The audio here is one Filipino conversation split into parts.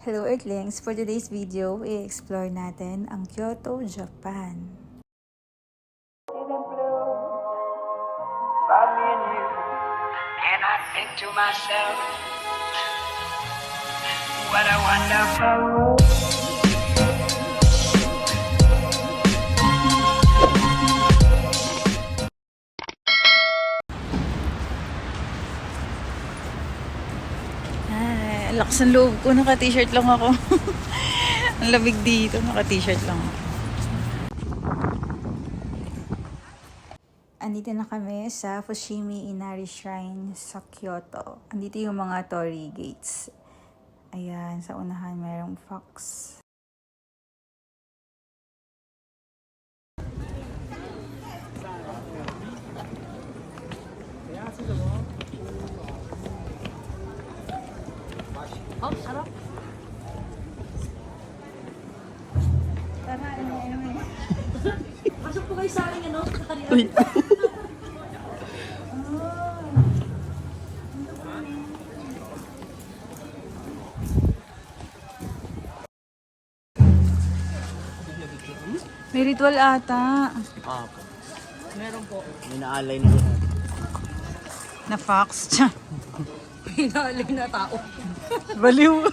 Hello Earthlings! For today's video, i-explore natin ang Kyoto, Japan. And I think to myself, what a wonderful world. Ay, ang lakas ng loob ko. Naka-t-shirt lang ako. Ang lamig dito. Naka-t-shirt lang ako. Andito na kami sa Fushimi Inari Shrine sa Kyoto. Andito yung mga torii gates. Ayan, sa unahan mayroong fox. Oh, sarap. Tama, ano. Pasok po kayo sa akin, ano? Sa kanila. Uy. May ritual ata. Apo. Meron po. May naalay na yun. Na fox. Tiyan. Hinalig na tao. Baliw.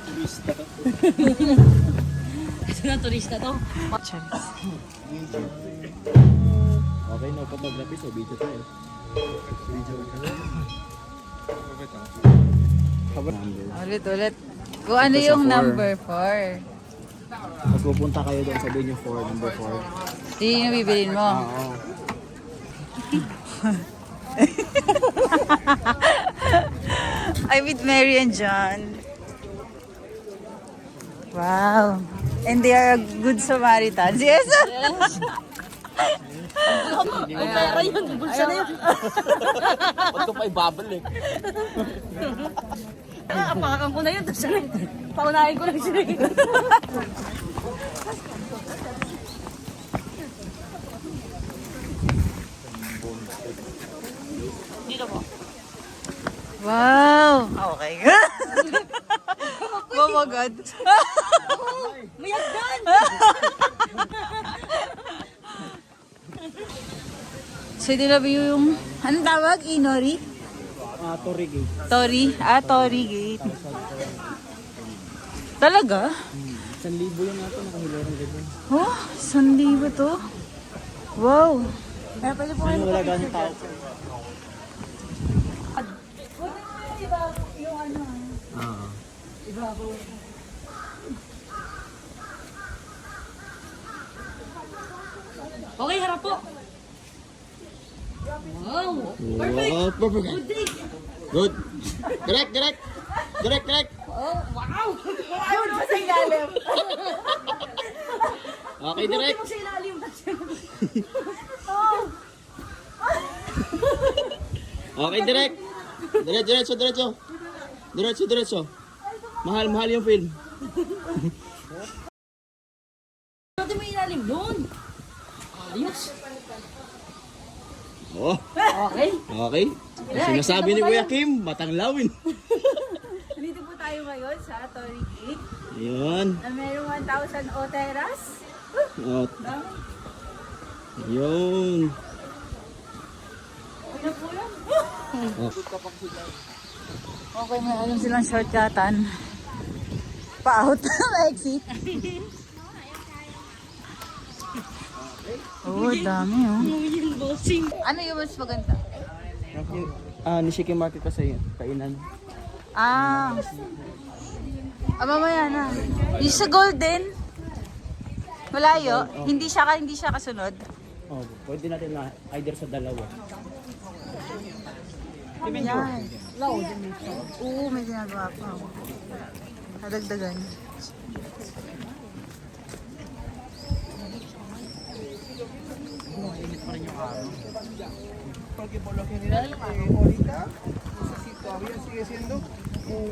Turista. Ito na turista to. Charis. Okay na, photography so video tayo. Ulit. Kung ano Ito sa yung four. number 4. Pag pupunta kayo doon, sabihin yung 4, number 4. Yun yung bibilin mo. Oo. I'm with Mary and John. Wow. And they are a good Samaritans. Yes. Pera yun, bulsa na yun. Ba't ko pa ibabalik? Pakakang ko na yun. Tapos paunahin ko lang sila. Dito po. Wow. Okay. Oh my God. Mayag doon! So, nila ba yung, anong tawag? Inori? Tori Gate. Tori? Tori Gate. Talaga? 1,000 yung nato, nakahilorong ganyan. Oh, 1,000 to? Wow. Kaya pwede po Ano wala ganong tao? yung ano. Oo. Ibabaw. Okay, harap po. Wow! Perfect! Oh, perfect. Good day! Good. Direct. Oh, wow! Yun pa sa ilalim. Okay, direct. Sa ilalim kasi. Okay, direct. Diretso. Mahal yung film. Dati may ilalim doon. Ayos. Oh, Okay. okay. Sinasabi ni Kuya Kim, matanglawin. Dito po tayo ngayon sa Tori Gate Yun. na mayroong 1,000 oteras. Oh. Yun. Okay na po yan. Oh. Okay, may alam silang shortcutan. Pa-out. Exit. Oh, dami oh. Yung bossing. Ano yung mas maganda? Nishiki Market kasi yun, kainan. Mamaya na. Yung sa Golden, malayo, hindi siya kasunod. Oh, pwede natin na either sa dalawa. Yan. Oo, may ginagawa pa. Nadagdagan. Porque por lo general ahorita no sé si todavía sigue siendo un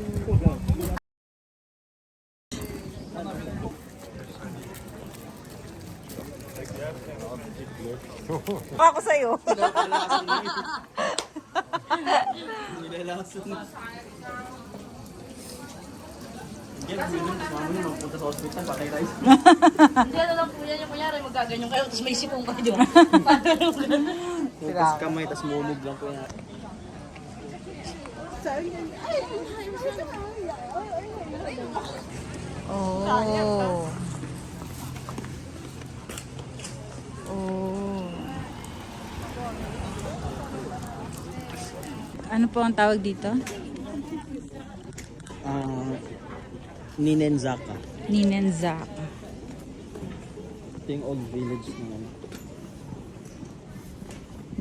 Ako sa'yo. Hindi ano lang po yan, yung kunyari magaganyan kayo, tapos may sipong kayo. Tapos kamay, tapos mumog lang po yan. Oh. Oh. Ano po ang tawag dito? Ninenzaka. Ninenzaka. Ito yung old village ng ano.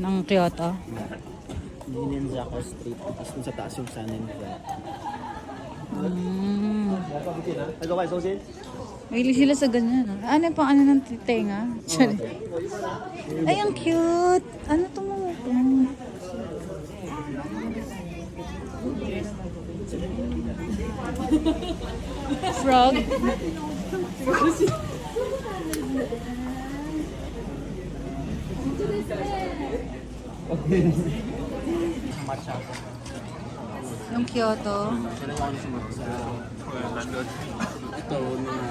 Ng Kyoto. Ninenzaka Street. Tapos dun sa taas yung Sanen. Ito kayo, Sosin? Mahilig sila sa ganyan. Ano pang ano ng tenga? Sorry. Ay, ang cute! Ano to mo? Frog? Yung Kyoto. Ito, mga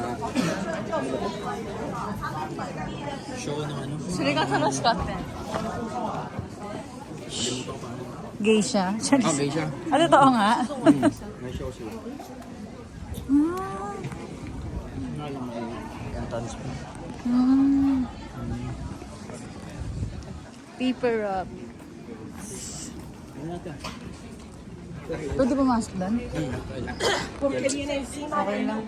show ng ano. Geisha. Ah, geisha. Ano totoo nga? May show sila. Ah. Entrance po. Mm. Paper up. Ano natin? Pwede pumasok doon? Okay lang.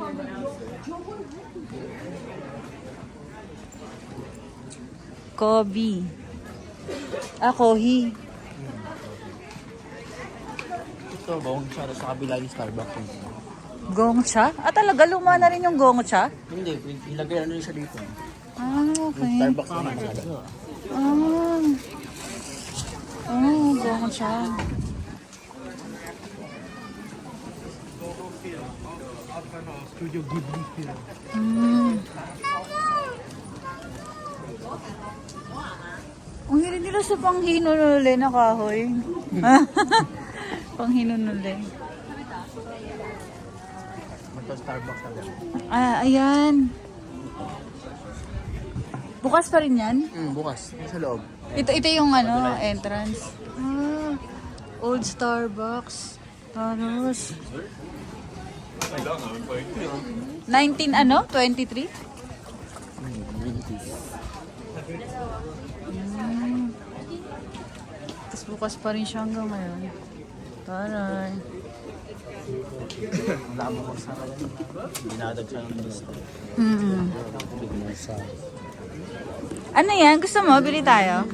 Kobe. Kohi. Ito, bawang siya sa kabila ni Starbucks. Gongcha? Talaga luma na rin yung gongcha? Hindi, ilagay ano yung siya dito. Okay. Starbucks naman siya. Gongcha. Studio Ghibli film. Ang hilig nila sa panghinunuli na kahoy. Panghinunuli. Starbucks na din. Ayan. Bukas pa rin yan? Bukas. Sa loob. Ito yung ano, entrance. Old Starbucks. Tapos 19 ano? 23? Tapos bukas pa rin siya hanggang ngayon. Taray. Wala mo kung saan kaya. Binadag siya ng gusto. Ano yan? Gusto mo? Bili tayo?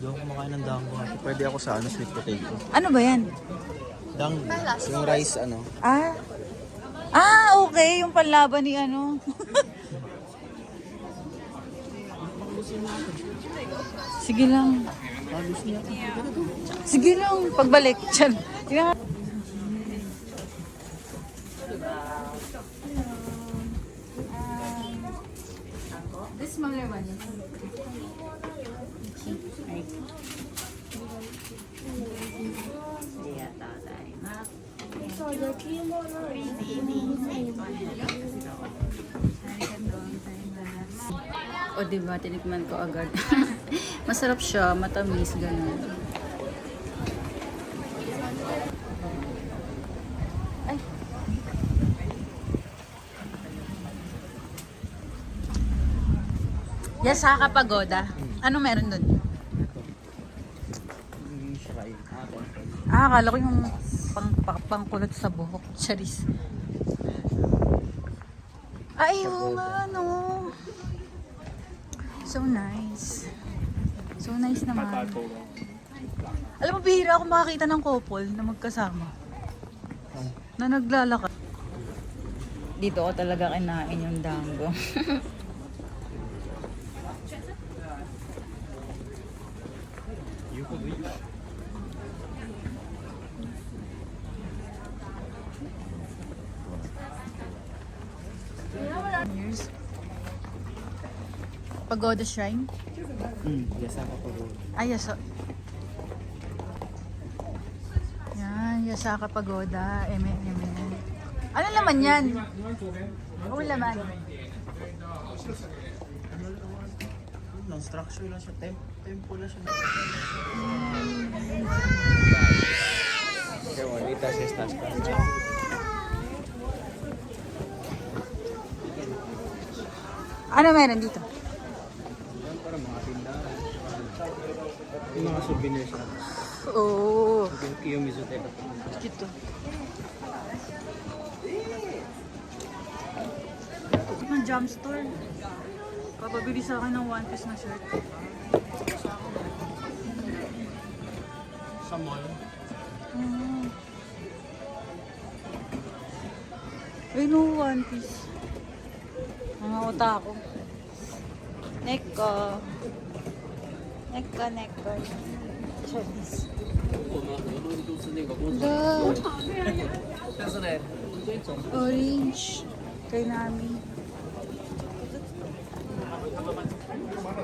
Doon ako kumakain ng dango. Pwede ako sa ano, sweet potato. Ano ba yan? Dango. Yung rice ano. Okay. Yung panlaban ni ano. Sige lang. Sige lang. Pagbalik. Diyan. Yeah. This smaller one. O diba, tinikman ko agad. Masarap siya, matamis, ganun. Ay. Yasaka Pagoda. Ano meron dun? Shrine. Akala ko yung pangkulot sa buhok. Charis. Ay, oo nga, no. So nice. So nice naman. Alam mo, bihira ako makakita ng couple na magkasama. Na naglalakad. Dito ko talaga kinain yung dango. Years. Pagoda Shrine? Yes, ako po. Ay, yes. Miyasaka Pagoda, M&M. Ano laman yan? Ano laman? No, structure lang siya. Tempo lang siya. Qué bonitas estas canchas. Ano meron dito? Para mga tindahan. Yung mga souvenir siya. Oo. Yung Mizutero. Dito. Ang jump store. Papabili sa akin ng one piece na shirt. Sa mall. Ay no, one piece. Mga utako. Neko. Neko. Chinese. Orange. Kay Nami.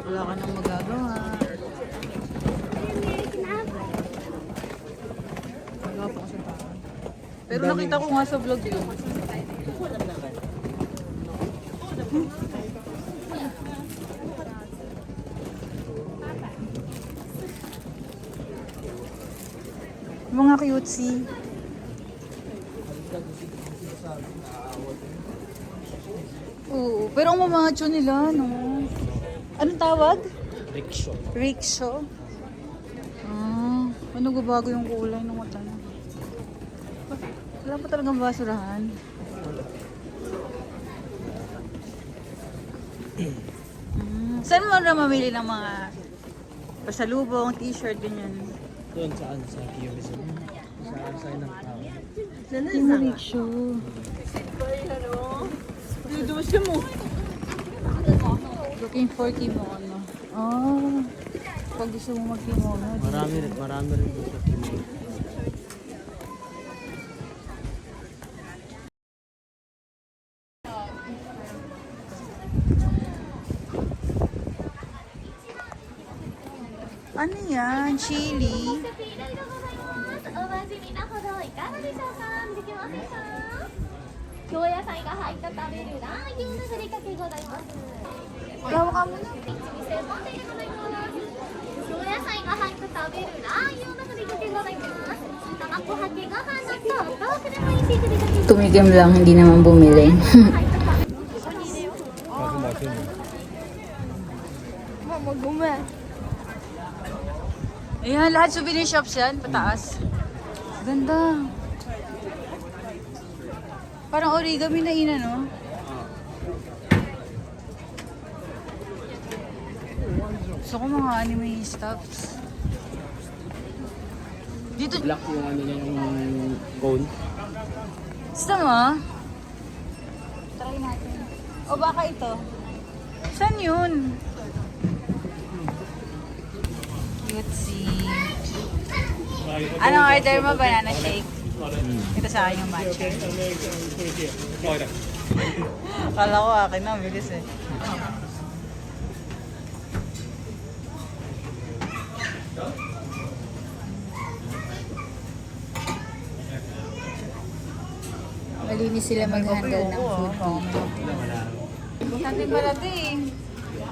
Wala ka nang magagawa. Magawa pa ko sa bahay. Pero nakita ko nga sa vlog yun. Mga cutesy. Oo, pero ang mamacho nila, no? Anong tawag? Rickshaw. Rickshaw. Ah, ano bago yung kulay ng mata na? Wala pa talagang basurahan. Saan mo na mamili ng mga pasalubong, t-shirt, ganyan? Doon saan? Sa Kiyomizu. Sa ng tao. Yung rickshaw. Looking for kimono. Oh, pag gusto mo mag-kimono. Marami rin doon sa Kiyomizu. Ano yan? Chili? お味見のほどいかがでしょうか。できませんか。京野菜が入った食べるラー油のふりかけございます。 Lawa ka muna. 一味専門店でございます。京野菜が入った食べるラー油のふりかけございます。卵かけご飯のと豆腐でもいいしふりかけ。 Tumikim lang, hindi naman bumili. Ayan, lahat souvenir shops yan, pataas. Ganda. Parang origami na ina, no? Gusto ko mga anime stuffs. Dito, Black yung ano niya yung cone. gusto mo? Try natin. O baka ito? Saan yun? Cutesy. Anong order mo? Banana shake? Ito sa akin yung matcha. Kala ko akin na, bilis eh. Malinis sila mag-handle ng food dito. Sabi malaki eh.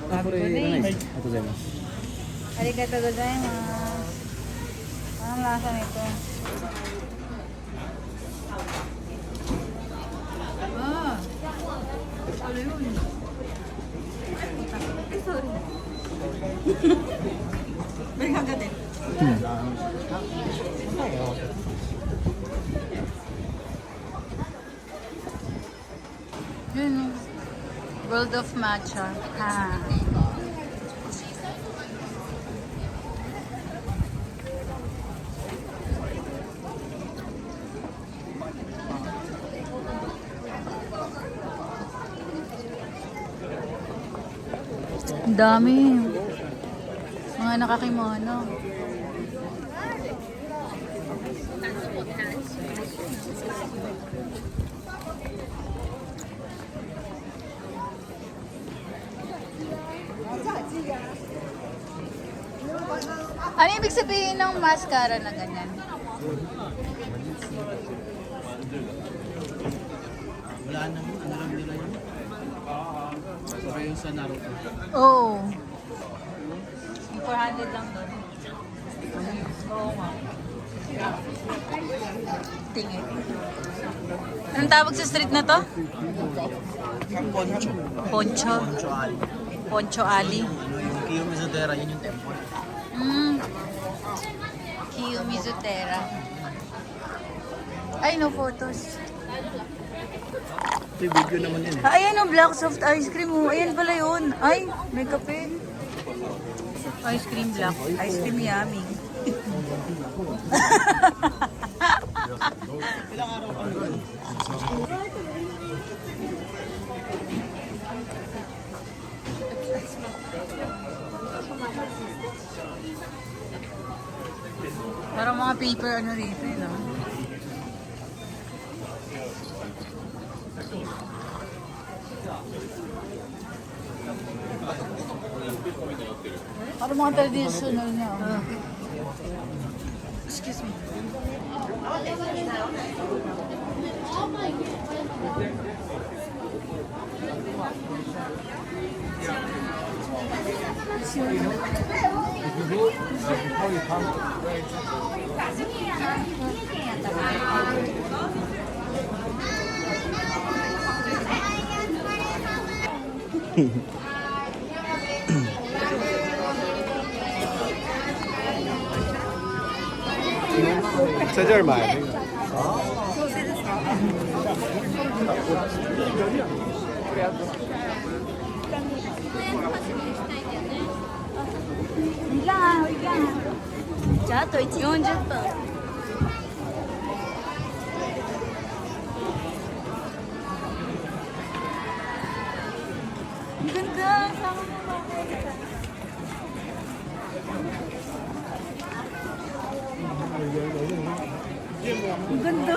Bago na eh. Ito din. Arigato gozaimasu. Anong lasa nito? Ah! Ano yun? Ay, sorry. May kagatin. Yun, oh. World of Matcha. Ha. Ang dami. Mga nakakimono. Ano ibig sabihin ng mascara na ganyan? Wala naman, ano lang nila yun? Saka yung sa Naruto. Oo. Yung 400 lang doon. Oo nga. Tingin. Anong tawag sa street na to? Poncho. Poncho. Poncho Ali. Poncho Ali. Ano yung Kiyomizu-dera, yun yung temple. Kiyomizu-dera. Ay, no photos. May video naman yun eh. Ayan o, black soft ice cream mo. Ayan pala yun. Ay, may kape. Ice cream black. Ice cream yummy. Ilang araw ka doon? Parang mga paper ano rito, no? Parang mga traditional na. Excuse me.在这儿买那个。Wait lang ah, wait lang ah. じゃああと40分。Ang ganda. Sama mo ba? Ang ganda.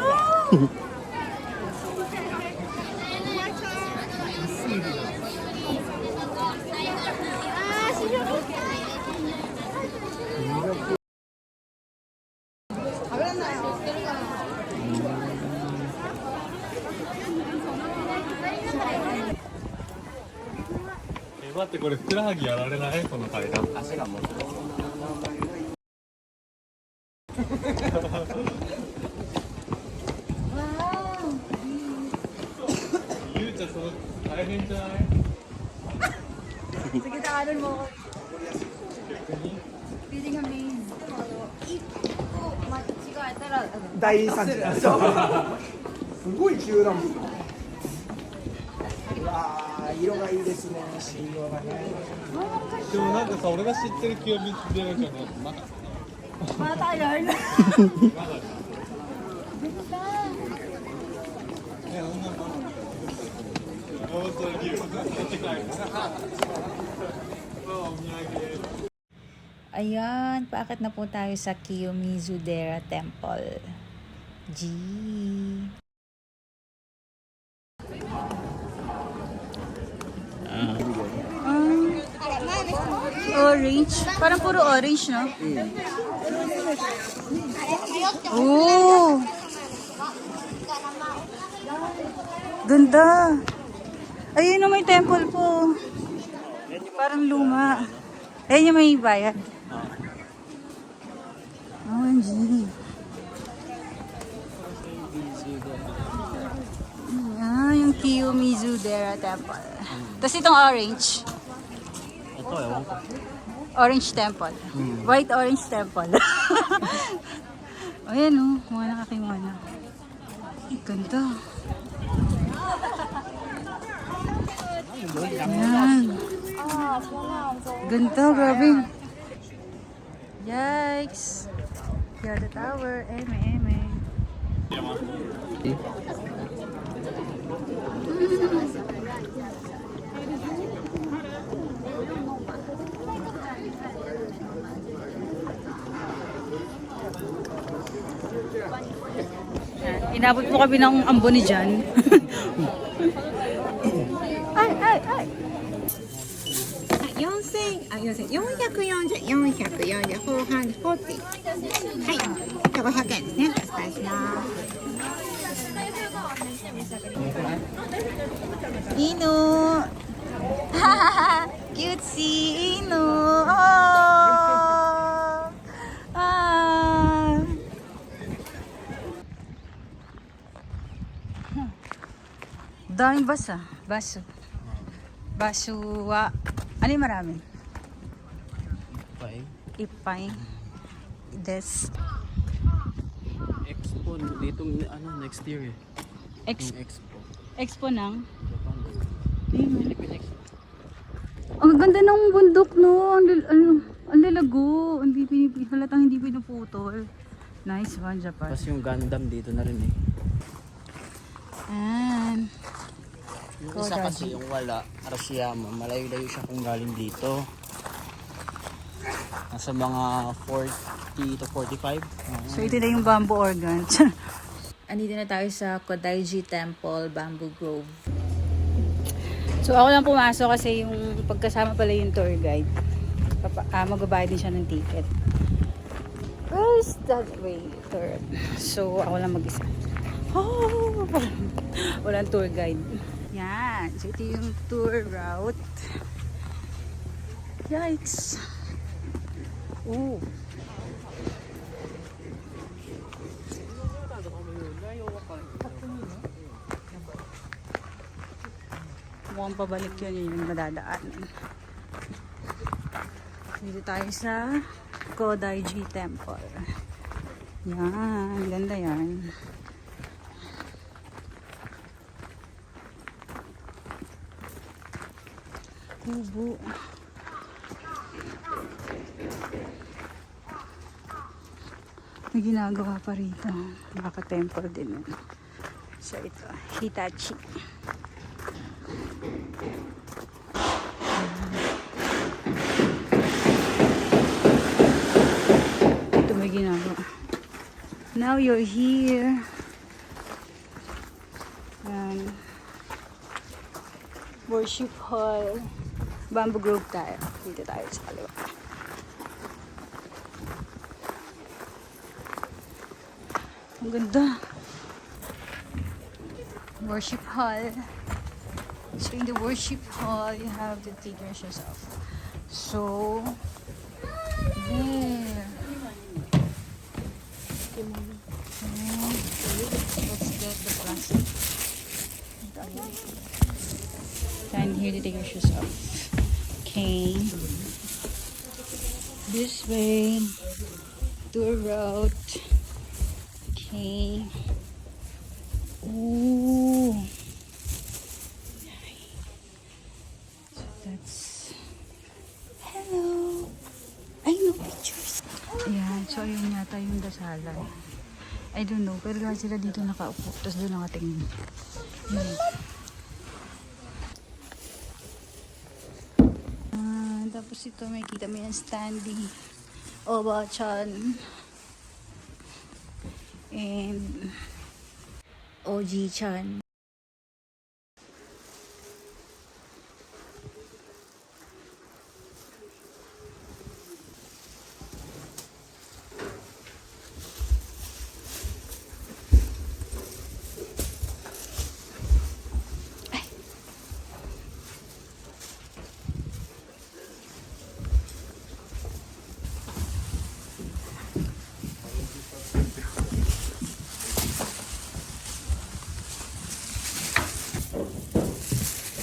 え、待って、これふくらはぎやられないこの階段。Kasi ka mo. Wow. ゆうちゃん、その大変じゃない？ Sige, takalan mo ako. Feeling amazed. 第3次すごい急だもん。うわー、色がいいですね、色がね。でもなんかさ、俺が知ってる清水寺じゃなかった。 Mata yarn. ね、女の子。どうぞ、牛。Ayan, paakit na po tayo sa Kiyomizu-dera Temple. G. Orange. Parang puro orange, no? Oh! Ganda! Ayun na may temple po. Parang luma. Ayun yung may bayad. OMG. Yung Kiyomizu-dera Temple. Tapos itong orange. Ito, ewan ko. Orange Temple. White Orange Temple. Ayan o, mga nakakimona. Ganda. Ayan. Ganda, grabe. Yikes. Here the tower. Eme. Inabot po kami ng ambon ni Jan. Ay! 4000、440、440、440、はい、じゃあ500円ですね。お伝えします。Ino! Cute si Ino! Oh! Ah! Daming basa. Baso. Baso wa. Ano yung marami? Bye. Ipay. Des. Expo dito next year eh. Yung Expo. Expo nang? Philippine Expo. Ang ganda ng bundok, no? Ang lalago. Halatang hindi pinuputol. Nice one, Japan. Tapos yung Gundam dito na rin eh. And, Yung isa kasi yung wala, Arashiyama, malayo-layo siya kung galing dito. Nasa mga 40 to 45. so ito na yung bamboo organ. Andito na tayo sa Kodaiji Temple, Bamboo Grove. So ako lang pumasok kasi yung pagkasama pala yung tour guide. Magbabayad din siya ng ticket. Where's that way? Tour. So ako lang mag-isa. Oh, walang tour guide. Yan. So ito yung tour route. Yikes. Ooh. Mukhang pabalik yun yung madadaanan. Dito tayo sa Kodaiji Temple. Yan. Ganda yan. Kubo. May ginagawa pa rito. Baka temple din yun. So ito, Hitachi. Ito may ginagawa. Now you're here. Worship hall. Bamboo Grove tayo. Dito tayo sa kaliwa. Ang ganda. Worship hall. So in the worship hall, you have to take your shoes off. So, there. Let's get the plastic. And here to take your shoes off. Okay. This way. Tour route. Okay. Ooh. So that's... Hello. I know pictures. Ayan. So ayun yata yung dasalan. I don't know. Pero lahat sila dito nakaupo. Tapos doon nakatingin. Ayan. Tapos ito may kita mo yung standing Oba-chan and Oji-chan.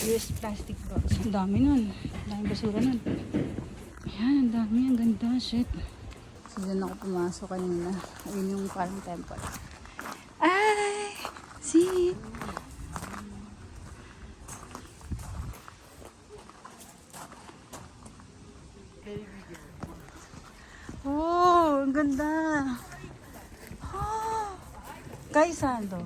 Used plastic box. Ang dami nun. Ang dami basura nun. Ayan, ang dami. Ang ganda. Shit. So, dyan ako pumasok kanina. Ayun yung parang temple. Ay! See? Oh! Ang ganda! Oh! Kaisan to?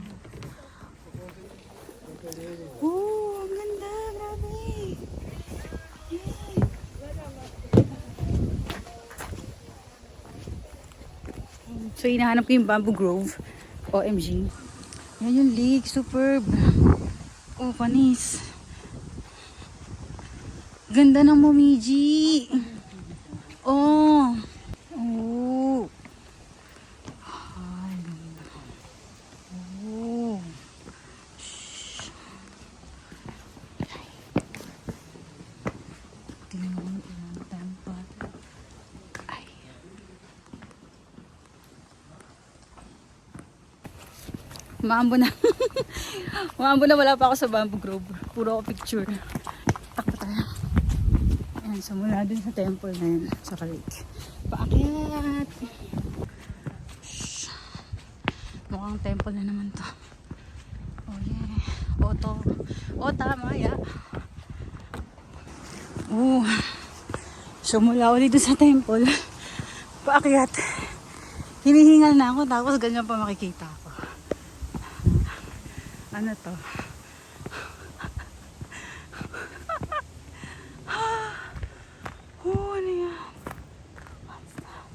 Oh, ang ganda, grabe. Yay. So, hinahanap ko yung Bamboo Grove. OMG. Yan yung lake, superb. Oh, panis. Ganda ng Momiji. Oh. Oh. Ay, ganda. Oh. Shhh. Tingnan mo yung temple. Ay. Maambo na. Maambo na, wala pa ako sa Bamboo Grove. Puro ako picture. Takbo tayo. Ayan, so mula dun sa temple na yun. Sa lake. Paakyat! Shhh. Mukhang temple na naman to. Oh yeah. Oto. Oh, tama ya. So mula ako dito sa temple. Paakyat. Hinihingal na ako tapos ganyan pa makikita ako. Ano to? Oh, ano yan? What's that?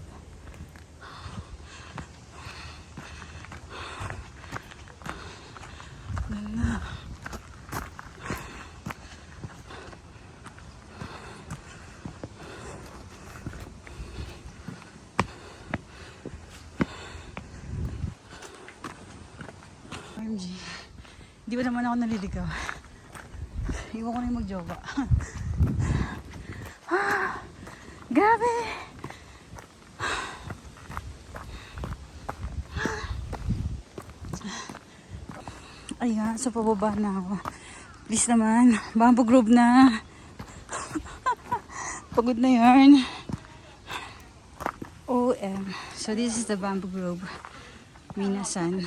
Ganda. OMG. Di ba naman ako naliligaw? Iwan ko na yung magjowa. Grabe! Ayan, so pababa na ako. Please naman, Bamboo Grove na. Pagod na yarn. OM. So this is the Bamboo Grove. Minasan.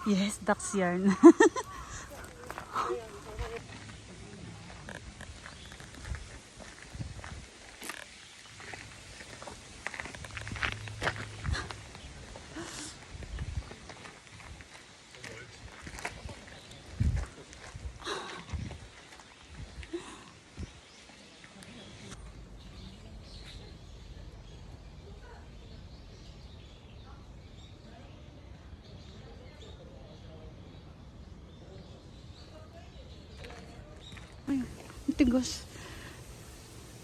Yes, ducks yarn. Ay, tigas.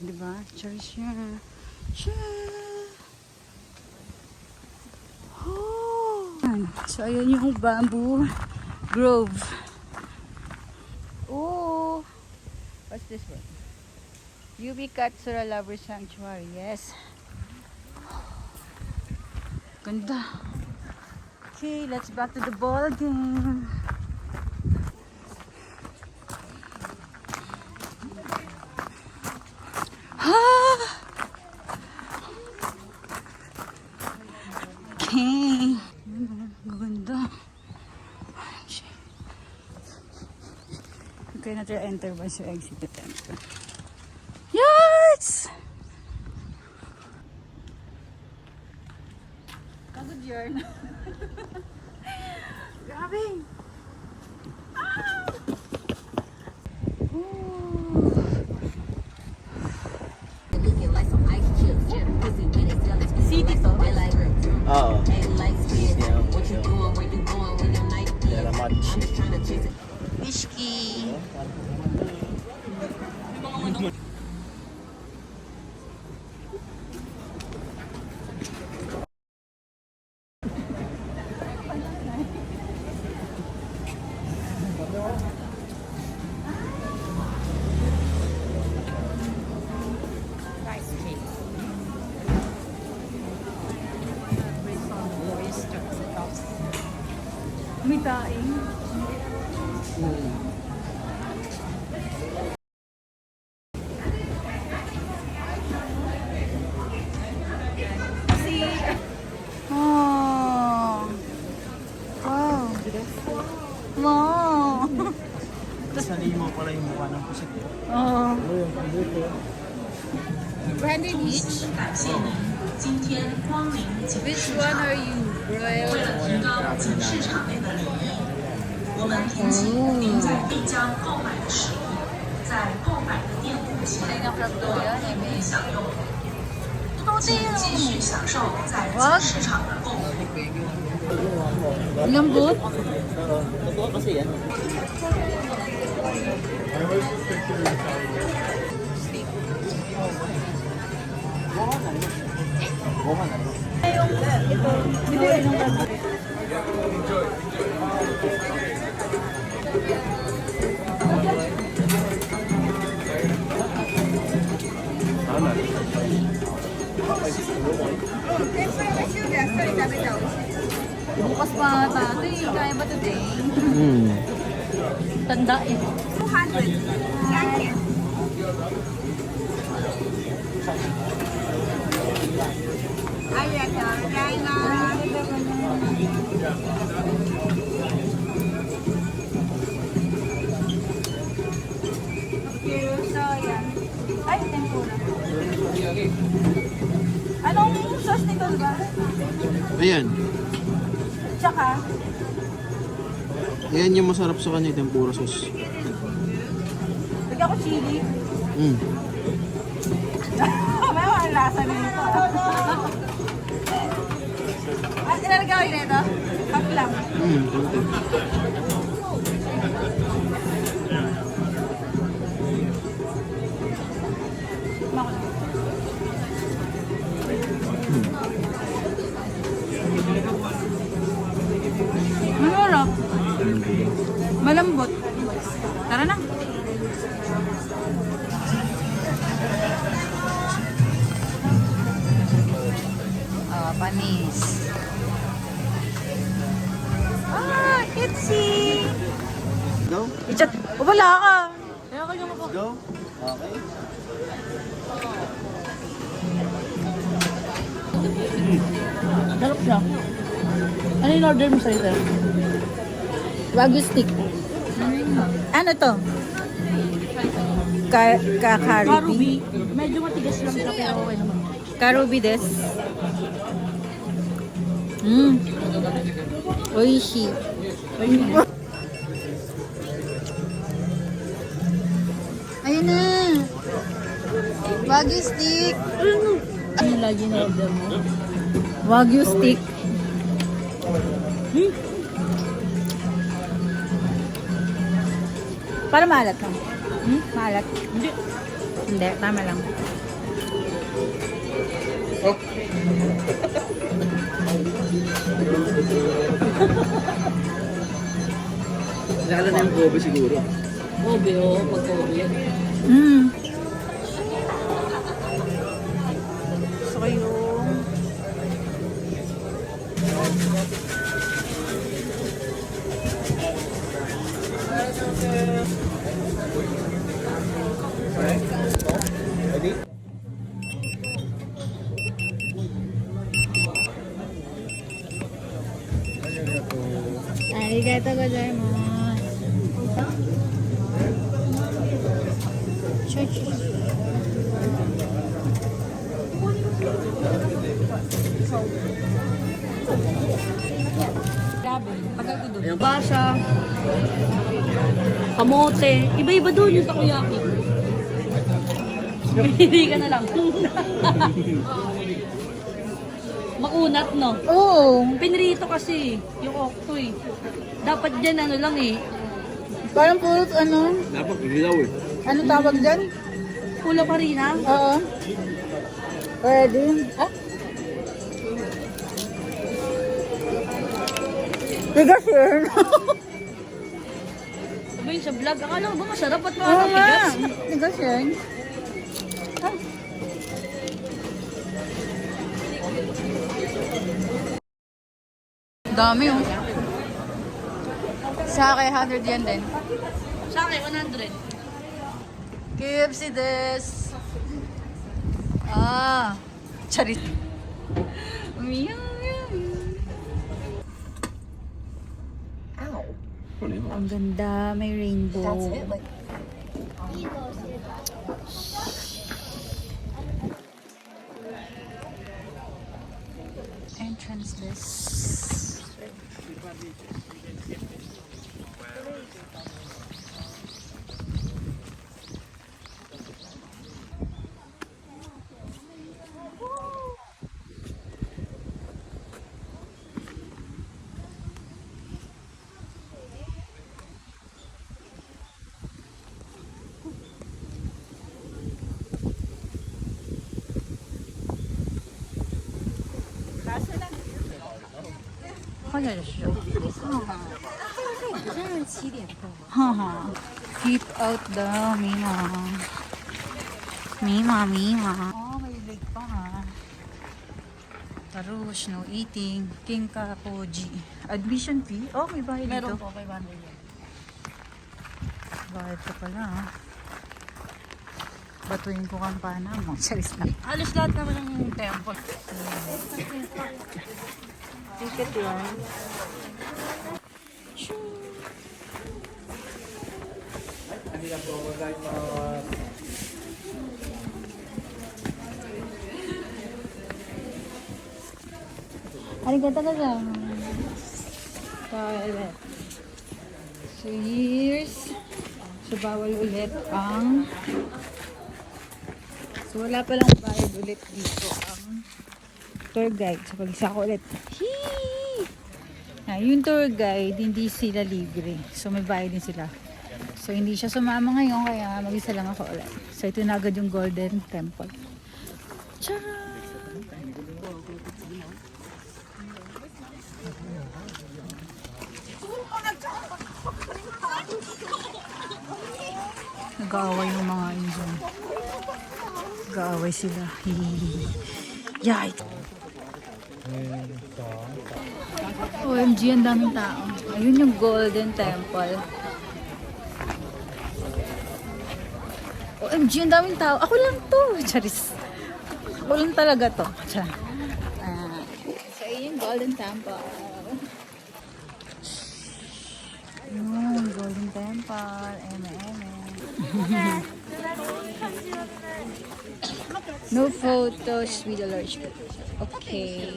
Diba? Church niya. Oh. So, ayun yung Bamboo Grove. Oh. What's this one? UB Katsura Lover Sanctuary. Yes. Ganda. Okay, let's back to the ball game. Okay. Maganda. Okay, na tayo enter ba sa exit the temple. Yes! Pagod yarn. Grabe! City to? Oo. Very much. Wishki. May taing. Oh. Wow. Wow. Sanay mo pala yung mukha ng pusit. Oh. Branded each. Which one are you, Royal? Wag. Lambot. Totoo kasi yan. Bukas pa tatay. Kaya ba today? Tanda eh. ありがとうございます。 Ay, tempura. Anong sauce nito, diba? Ayan. Tsaka, Ayan yung masarap sa kanya, tempura sauce. lagyan ko chili. Mm. May mga lasa nito. Ilalagay ko nito? Half lang. Mm. Masarap. Malambot. Tara na. Panis. Itzy! Go? Ichat. O, wala ka. Kaya ka yung ako. Go? Okay. Sarap siya. Ano yung order mo sa ito? Wagyu stick. Ano to? Karubi. Karubi. Medyo matigas lang siya pero okay naman. Karubi des. Oishi. Ayun na. Wagyu stick. Ano yung lagi na order mo? Wagyu stick. Para maalat lang. Maalat. Hindi. Hindi, tama lang. Lalo na yung Kobe siguro. Kobe, oo. Pag Kobe yan. Gusto ko yung... Ready? Arigatou gozaimasu. Grabe, tagal ko doon. Basa. Kamote. Iba-iba doon yung takoyaki. Hindi ka na lang. Makunat, no? Oo. Pinrito kasi yung oktoy. Dapat dyan ano lang eh. Parang puro ano? Dapat ilaw eh. Ano tawag dyan? Pula pa rin ha. Oo. Pwede. Ah? Tigas yun. Sabi yun sa vlog, akala ko ba masarap at Oo mga nga. tigas? Tigas yun. Ah. Dami oh. Sa akin, 100 yen din. Sa akin, 100. KFC des. Ah. Charit. Meow, meow, meow. Ang ganda, may rainbow. Entrance this. 看起来是。哈哈 ，keep out the Mima. Mima. Oh, may leg pa ha. Tarush, no eating. Kinkakuji. Admission fee? Oh, may bayad dito. Meron po, 500 yan. Bayad ka pala ha. Batuin ko kampana mo. Charis na. Halos lahat naman ng temple. Ticket yan. Arigatou gozaimasu. Toilet. So here's so bawal ulit ang so wala palang bayad ulit dito ang tour guide. So pag isa ko ulit yung tour guide hindi sila libre. So may bayad din sila. So hindi siya sumama ngayon kaya mag-isa lang ako ulit. So ito na agad yung Golden Temple. Tara! Nag-aaway yung mga Indian. Nag-aaway sila. Yay! OMG, ang daming tao. Ayun yung Golden Temple. OMG, ang daming tao. Ako lang to. Charis. Ako lang talaga to. So, ayun yung Golden Temple. Ayun, Golden Temple. No photos with a large group. Okay.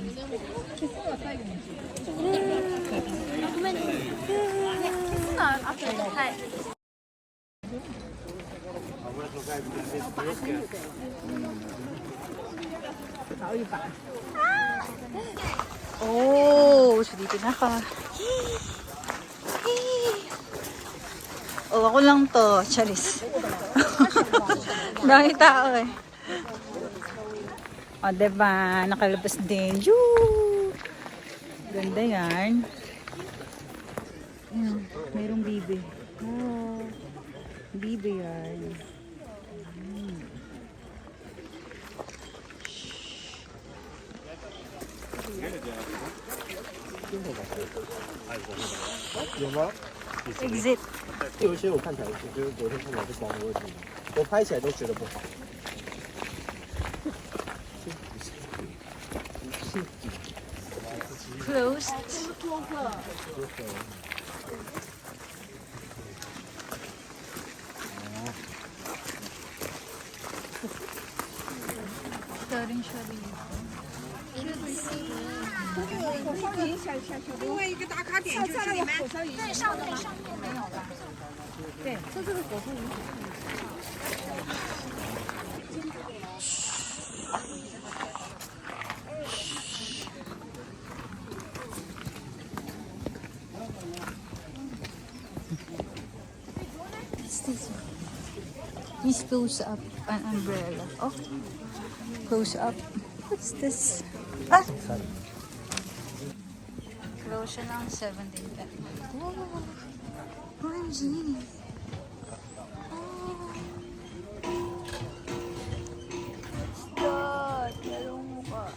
Oh, so dito na ka. Oh, ako lang to. Charis. Dahil tao eh. O, diba? Nakalabas din. Yoo! Ganda yan. Ayan, mayroong bibe. Oh, bibe yan. Exit. 有些我看起来，我觉得昨天看起来是光的问题，我拍起来都觉得不好。 Closed. Rin siya dito. 另外一个打卡点就是你们。对，上面没有了。对，就这个火车银行。 This close up an umbrella. Oh, close up. What's this? Ah! Close siya ng 17:10. Oh, OMG. Oh. What's that? Merong mukha.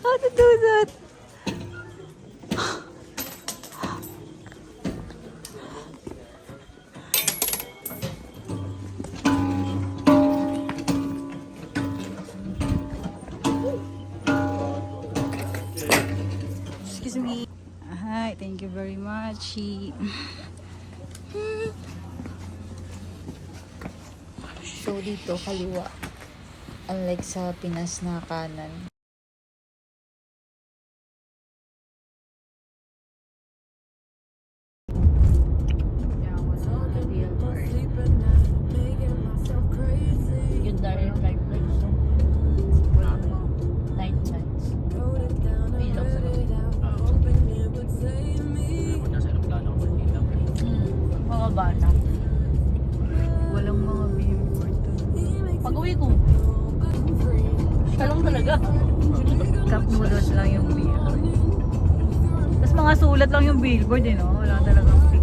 How to do that? Excuse me. Hi, thank you very much. So dito kaliwa. Unlike sa Pinas na kanan. Yung direct flight place. Wala mo. 9 cents. bata. Walang mga billboard doon. Pag-uwi ko. Siya lang talaga. Cup noodles lang yung billboard. Tapos mga sulat lang yung billboard eh, no? Wala talagang